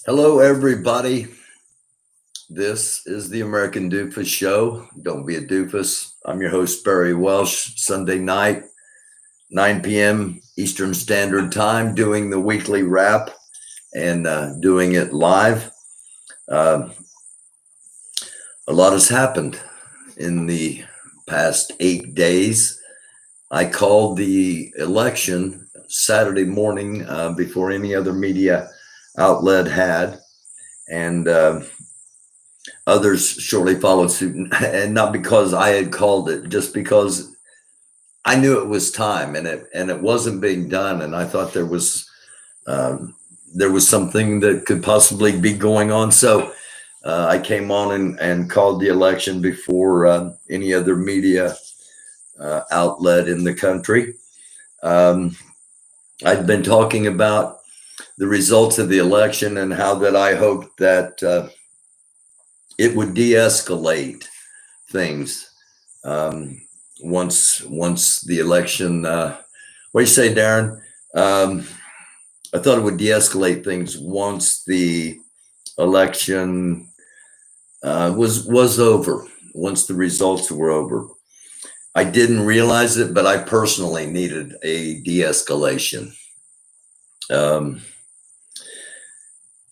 Hello, everybody. This is the American Doofus Show. Don't be a doofus. I'm your host, Barry Welsh. Sunday night, 9 p.m. Eastern Standard Time, doing the weekly wrap and doing it live. A lot has happened in the past 8 days. I called the election Saturday morning before any other media outlet had. And others shortly followed suit, and not because I had called it, just because I knew it was time, and it wasn't being done, and I thought there was something that could possibly be going on. So I came on and called the election before any other media outlet in the country. I'd been talking about the results of the election and how that I hoped that it would de-escalate things once the election. What do you say, Darren? I thought it would de-escalate things once the election was over, once the results were over. I didn't realize it, but I personally needed a de-escalation.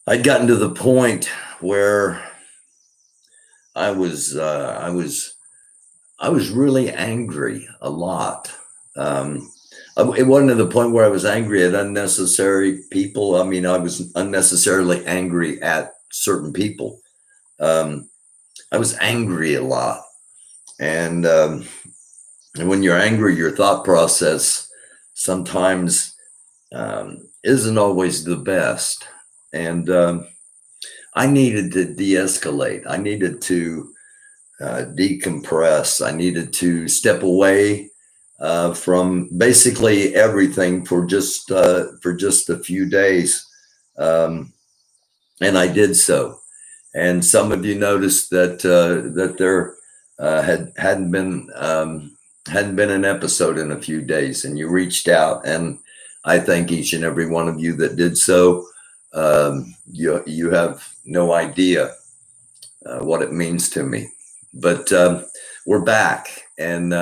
I'd gotten to the point where I was really angry a lot. It wasn't to the point where I was angry at unnecessary people. I mean, I was unnecessarily angry at certain people. I was angry a lot, and when you're angry, your thought process sometimes isn't always the best, and I needed to de-escalate. I needed to decompress. I needed to step away from basically everything for just a few days, and I did so. And some of you noticed that there hadn't been an episode in a few days, and you reached out, and I thank each and every one of you that did so. You have no idea what it means to me, but we're back, and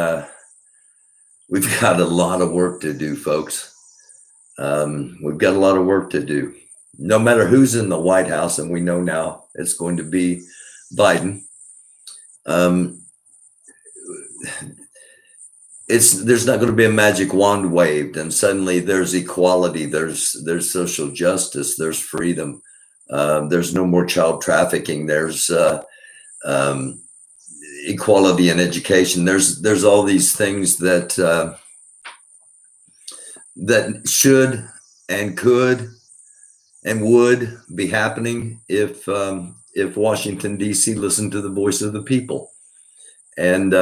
we've got a lot of work to do, folks. We've got a lot of work to do. No matter who's in the White House, and we know now it's going to be Biden. There's not going to be a magic wand waved and suddenly there's equality, there's social justice, there's freedom, there's no more child trafficking, there's equality in education. There's all these things that should and could and would be happening if Washington D.C. listened to the voice of the people. And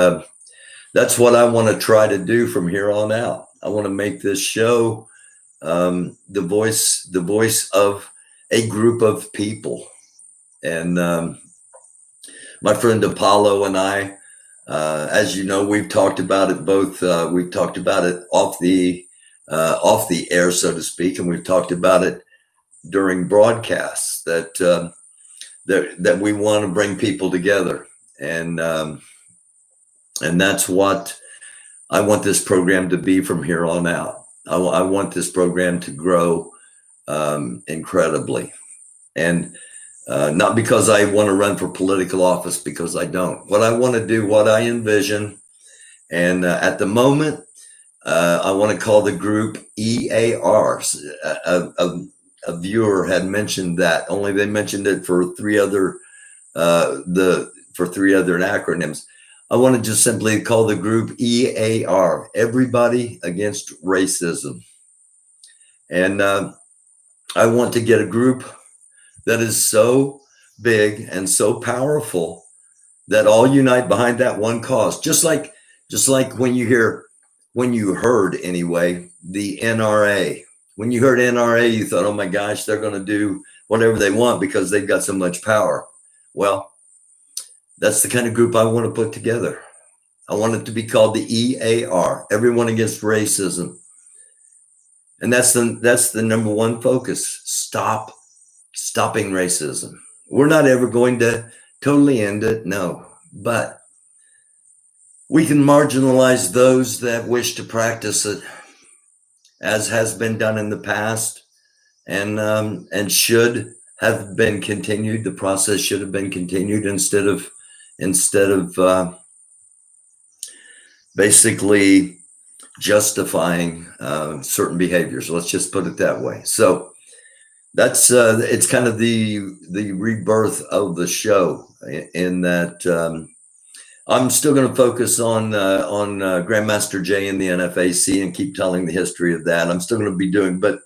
that's what I want to try to do from here on out. I want to make this show the voice of a group of people. And my friend Apollo and I, as you know, we've talked about it both. We've talked about it off the air, so to speak, and we've talked about it during broadcasts that we want to bring people together, and that's what I want this program to be from here on out. I want this program to grow incredibly, and not because I want to run for political office, because I don't. What I want to do, what I envision, and at the moment, I want to call the group EARs. A viewer had mentioned that, only they mentioned it for three other acronyms. I want to just simply call the group EAR, Everybody Against Racism. And I want to get a group that is so big and so powerful that all unite behind that one cause. Just like when you heard anyway, the NRA. When you heard NRA, you thought, oh my gosh, they're going to do whatever they want because they've got so much power. Well, that's the kind of group I want to put together. I want it to be called the EAR, Everyone Against Racism. And that's the number one focus. Stop stopping racism. We're not ever going to totally end it, no, but we can marginalize those that wish to practice it, as has been done in the past, and should have been continued. The process should have been continued instead of basically justifying certain behaviors. Let's just put it that way. So that's it's kind of the rebirth of the show, in that I'm still going to focus on Grandmaster Jay and the NFAC and keep telling the history of that. I'm still going to be doing, but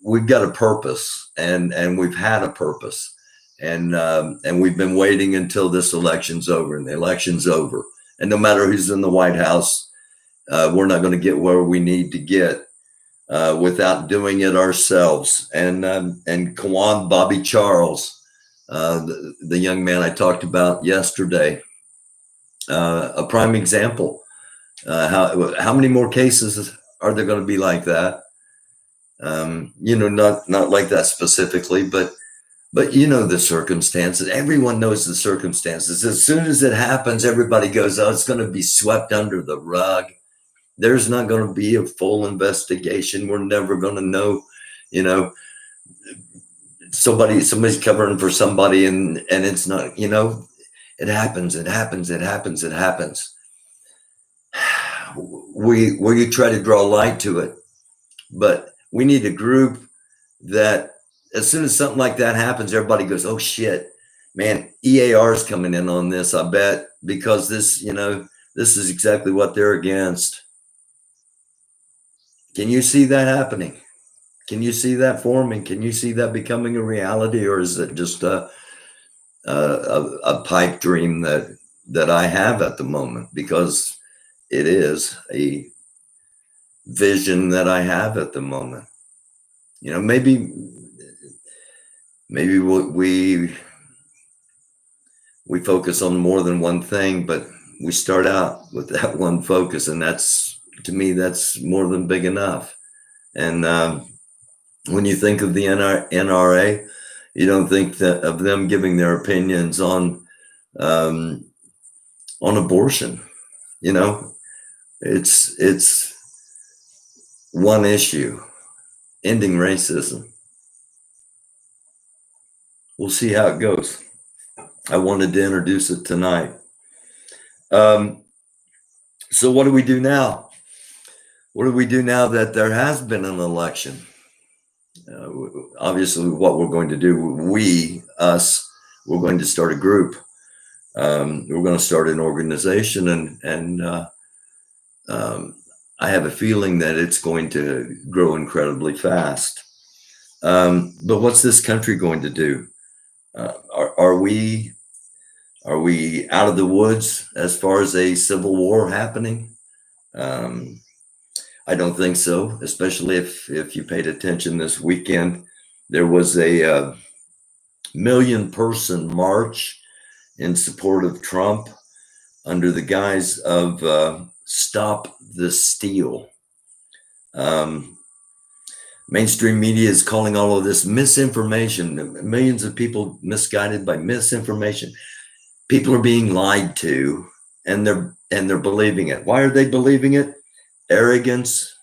we've got a purpose, and we've had a purpose, and we've been waiting until this election's over, and the election's over, and no matter who's in the White House, we're not going to get where we need to get without doing it ourselves. And Kawan Bobby Charles, the young man I talked about yesterday, a prime example. How many more cases are there going to be like that? Not like that specifically, but the circumstances. Everyone knows the circumstances. As soon as it happens, everybody goes, "Oh, it's going to be swept under the rug." There's not going to be a full investigation. We're never going to know, somebody's covering for somebody, and it's not, it happens. We try to draw light to it, but we need a group that as soon as something like that happens, everybody goes, "Oh shit, man, EAR is coming in on this, I bet, because this is exactly what they're against." Can you see that happening? Can you see that forming? Can you see that becoming a reality, or is it just a pipe dream that I have at the moment? Because it is a vision that I have at the moment. Maybe we focus on more than one thing, but we start out with that one focus, and to me, that's more than big enough. And when you think of the NRA, you don't think of them giving their opinions on abortion. It's one issue: ending racism. We'll see how it goes. I wanted to introduce it tonight. So what do we do now? What do we do now that there has been an election? Obviously, what we're going to do, we're going to start a group. We're going to start an organization, and I have a feeling that it's going to grow incredibly fast. But what's this country going to do? Are we out of the woods as far as a civil war happening? I don't think so, especially if you paid attention this weekend. There was a 1,000,000-person march in support of Trump under the guise of Stop the Steal. Mainstream media is calling all of this misinformation. Millions of people misguided by misinformation. People are being lied to, and they're believing it. Why are they believing it? Arrogance,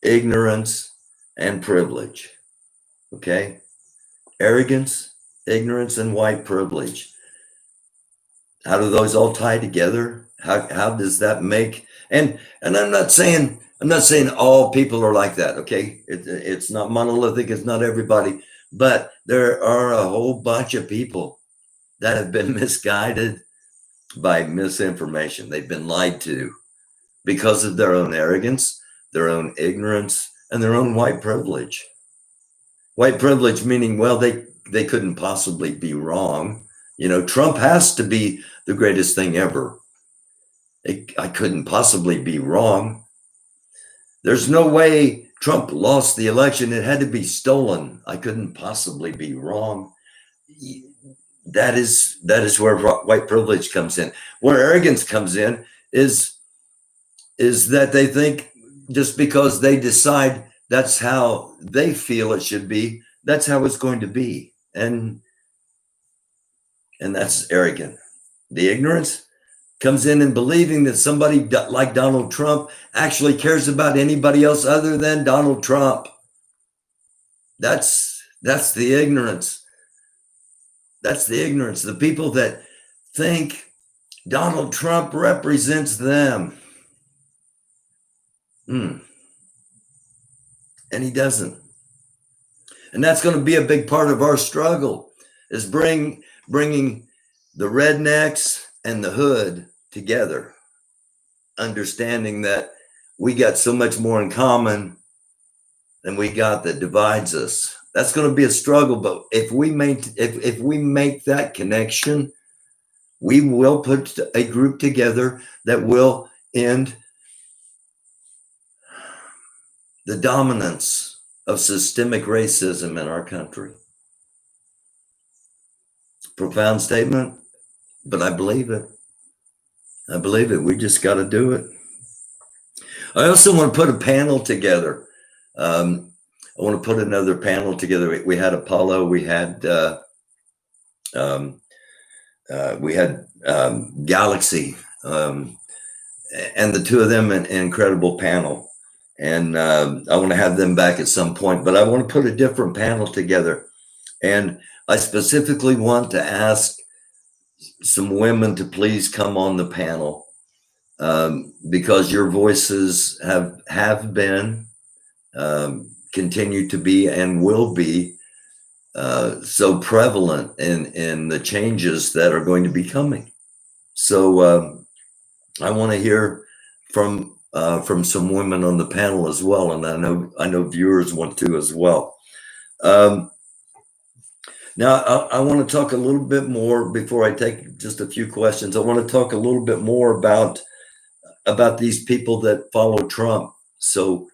ignorance, and privilege. Okay? Arrogance, ignorance, and white privilege. How do those all tie together? How does that make? And I'm not saying all people are like that. Okay, it's not monolithic. It's not everybody, but there are a whole bunch of people that have been misguided by misinformation. They've been lied to because of their own arrogance, their own ignorance, and their own white privilege. White privilege meaning, well, they couldn't possibly be wrong. Trump has to be the greatest thing ever. I couldn't possibly be wrong. There's no way Trump lost the election. It had to be stolen. I couldn't possibly be wrong. That is where white privilege comes in. Where arrogance comes in is that they think just because they decide That's how they feel it should be. That's how it's going to be. And that's arrogant. The ignorance comes in believing that somebody like Donald Trump actually cares about anybody else other than Donald Trump. That's the ignorance. That's the ignorance. The people that think Donald Trump represents them. And he doesn't. And that's going to be a big part of our struggle, is bringing the rednecks and the hood together, understanding that we got so much more in common than we got that divides us. That's going to be a struggle, but if we make that connection, we will put a group together that will end the dominance of systemic racism in our country. Profound statement, but I believe it. I believe it. We just got to do it. I also want to put a panel together. I want to put another panel together. We had Apollo. We had Galaxy, and the two of them an incredible panel. And I want to have them back at some point. But I want to put a different panel together. And I specifically want to ask some women to please come on the panel, because your voices have been, continue to be, and will be so prevalent in the changes that are going to be coming. So I want to hear from some women on the panel as well, and I know viewers want to as well. Now, I want to talk a little bit more before I take just a few questions. I want to talk a little bit more about these people that follow Trump so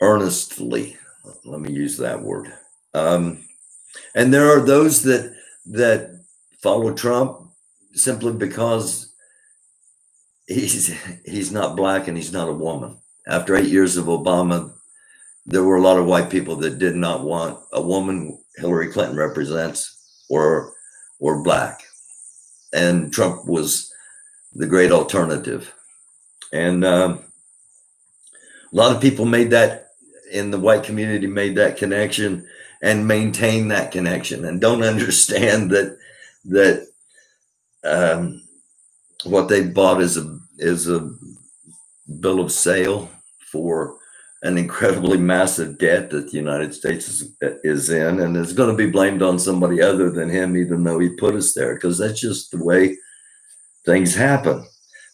earnestly. Let me use that word. And there are those that follow Trump simply because he's not black and he's not a woman. After 8 years of Obama, there were a lot of white people that did not want a woman Hillary Clinton represents or black. And Trump was the great alternative. And a lot of people made that, in the white community, made that connection and maintain that connection, and don't understand that what they bought is a bill of sale for an incredibly massive debt that the United States is in, and is going to be blamed on somebody other than him, even though he put us there, because that's just the way things happen.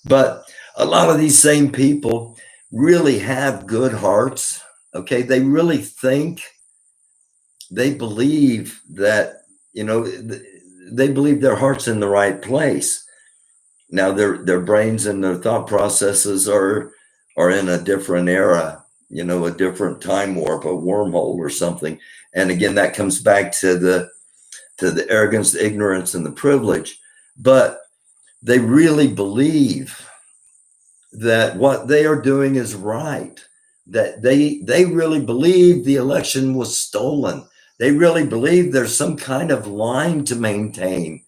But a lot of these same people really have good hearts. Okay, they really think, they believe that, they believe their heart's in the right place. Now their brains and their thought processes are in a different era, a different time warp, a wormhole or something. And again, that comes back to the arrogance, the ignorance, and the privilege. But they really believe that what they are doing is right, that they really believe the election was stolen. They really believe there's some kind of line to maintain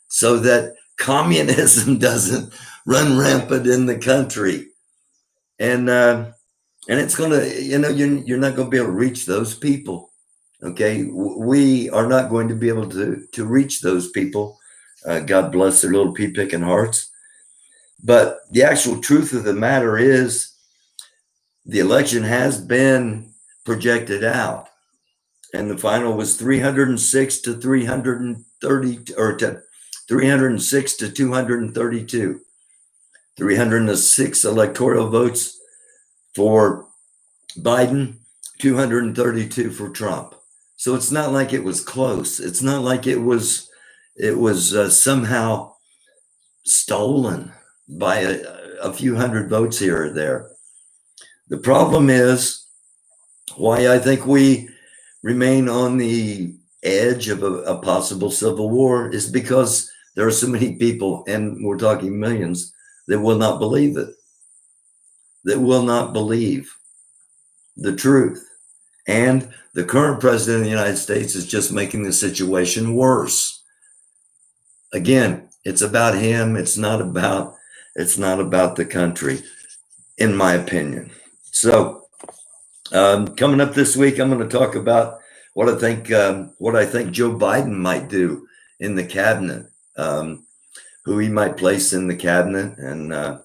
so that communism doesn't run rampant in the country. And it's going to, you're not going to be able to reach those people. Okay, we are not going to be able to reach those people. God bless their little pea picking hearts. But the actual truth of the matter is, the election has been projected out, and the final was 306 to 330, or to 306 to 232. 306 electoral votes for Biden, 232 for Trump. So it's not like it was close. It's not like it was somehow stolen by a few hundred votes here or there. The problem is, why I think we remain on the edge of a possible civil war, is because there are so many people, and we're talking millions, that will not believe it. That will not believe the truth. And the current president of the United States is just making the situation worse. Again, it's about him. It's not about the country, in my opinion. So coming up this week, I'm going to talk about what I think Joe Biden might do in the cabinet, who he might place in the cabinet, and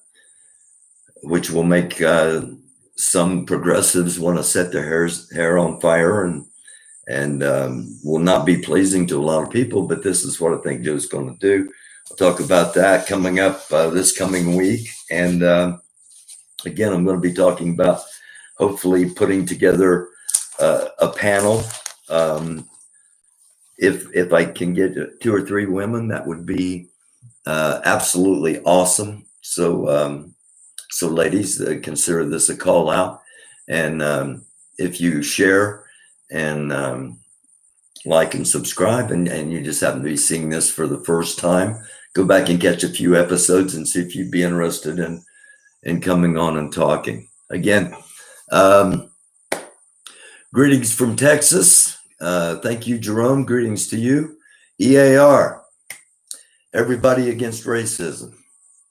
which will make some progressives want to set their hair on fire, and will not be pleasing to a lot of people. But this is what I think Joe's going to do. I'll talk about that coming up this coming week, and again, I'm going to be talking about hopefully putting together a panel. If I can get 2 or 3 women, that would be absolutely awesome. So ladies, consider this a call out. And if you share and like and subscribe, and you just happen to be seeing this for the first time, go back and catch a few episodes and see if you'd be interested in coming on and talking. Again, greetings from Texas. Thank you, Jerome. Greetings to you. EAR, Everybody Against Racism.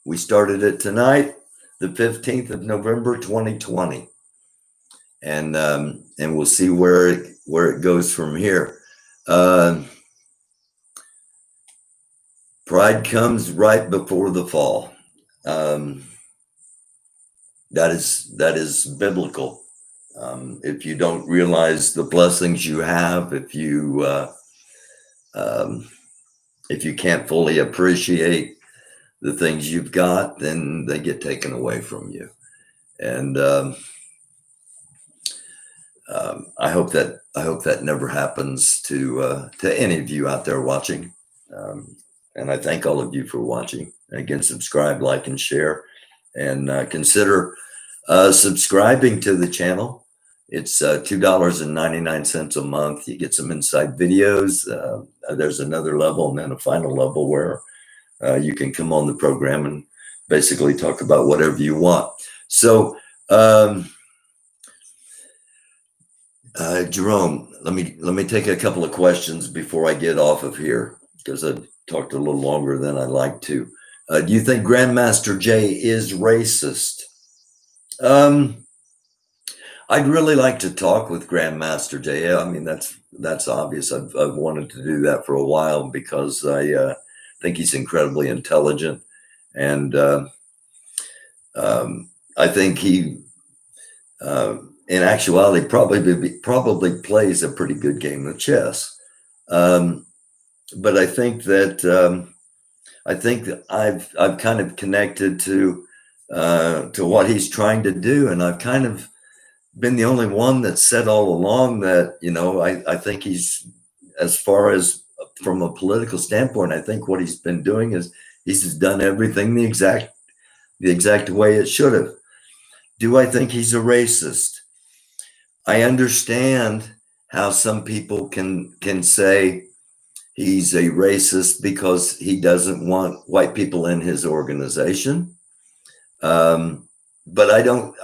We started it tonight, the 15th of November, 2020. And we'll see where it goes from here. Pride comes right before the fall. That is biblical. If you don't realize the blessings you have, if you can't fully appreciate the things you've got, then they get taken away from you. And I hope that never happens to any of you out there watching. And I thank all of you for watching. Again, subscribe, like, and share, and consider subscribing to the channel. It's $2.99 a month. You get some inside videos. There's another level, and then a final level where you can come on the program and basically talk about whatever you want. So, Jerome, let me take a couple of questions before I get off of here, because I've talked a little longer than I'd like to. Do you think Grandmaster Jay is racist? I'd really like to talk with Grandmaster Jay. I mean, that's obvious. I've wanted to do that for a while because I think he's incredibly intelligent, and I think he, in actuality, probably plays a pretty good game of chess. But I think that I've kind of connected to what he's trying to do, and I've kind of been the only one that said all along that, I think he's, as far as from a political standpoint, I think what he's been doing is he's done everything the exact way it should have. Do I think he's a racist? I understand how some people can say he's a racist because he doesn't want white people in his organization. But I don't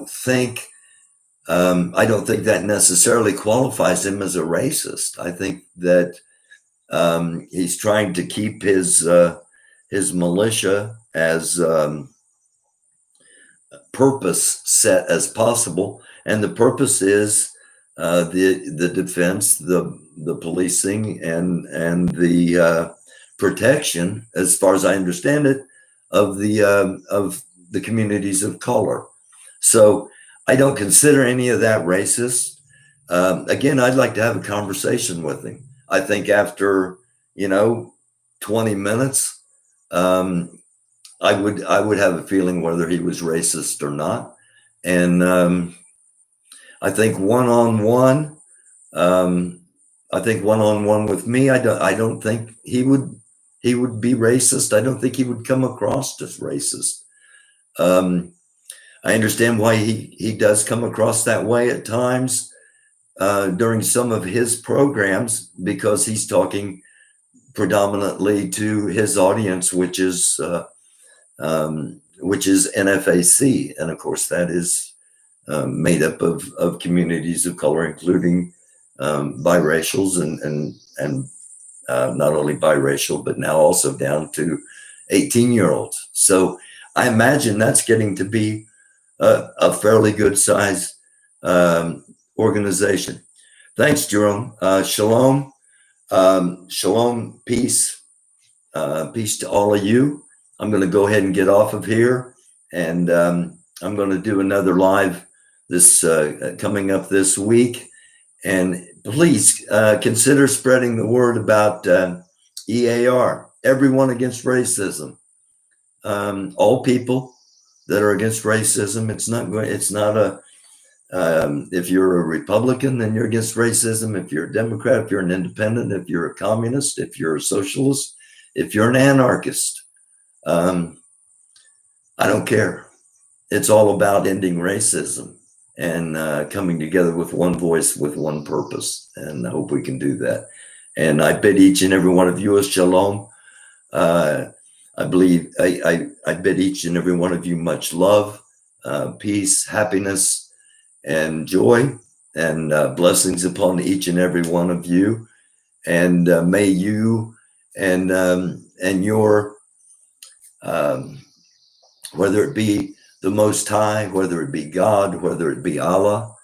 think that necessarily qualifies him as a racist. I think that he's trying to keep his militia as purpose set as possible, and the purpose is the defense, the policing, and the protection, as far as I understand it, of the communities of color. So I don't consider any of that racist. Again, I'd like to have a conversation with him. I think after 20 minutes, I would have a feeling whether he was racist or not. And I think one-on-one with me, I don't think he would be racist. I don't think he would come across as racist. I understand why he does come across that way at times during some of his programs, because he's talking predominantly to his audience, which is NFAC, and of course that is made up of communities of color, including biracials and not only biracial, but now also down to 18-year-olds. So I imagine that's getting to be a fairly good size organization. Thanks, Jerome. Shalom. Shalom. Peace. Peace to all of you. I'm going to go ahead and get off of here, and I'm going to do another live this coming up this week. And please consider spreading the word about EAR, Everyone Against Racism. All people that are against racism. It's not a, if you're a Republican, then you're against racism. If you're a Democrat, if you're an independent, if you're a communist, if you're a socialist, if you're an anarchist, I don't care. It's all about ending racism and coming together with one voice, with one purpose. And I hope we can do that. And I bid each and every one of you a shalom. I believe I bid each and every one of you much love, peace, happiness, and joy, and blessings upon each and every one of you. And may you and your, whether it be the Most High, whether it be God, whether it be Allah,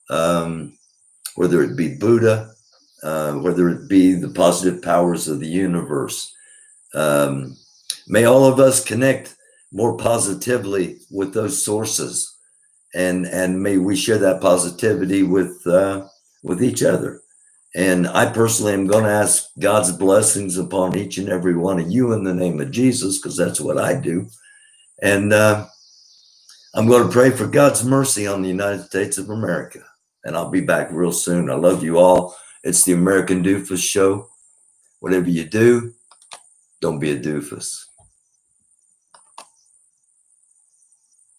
whether it be Buddha, whether it be the positive powers of the universe, may all of us connect more positively with those sources, and may we share that positivity with each other. And I personally am going to ask God's blessings upon each and every one of you in the name of Jesus, because that's what I do. And I'm going to pray for God's mercy on the United States of America. And I'll be back real soon. I love you all. It's the American Doofus Show. Whatever you do, don't be a doofus.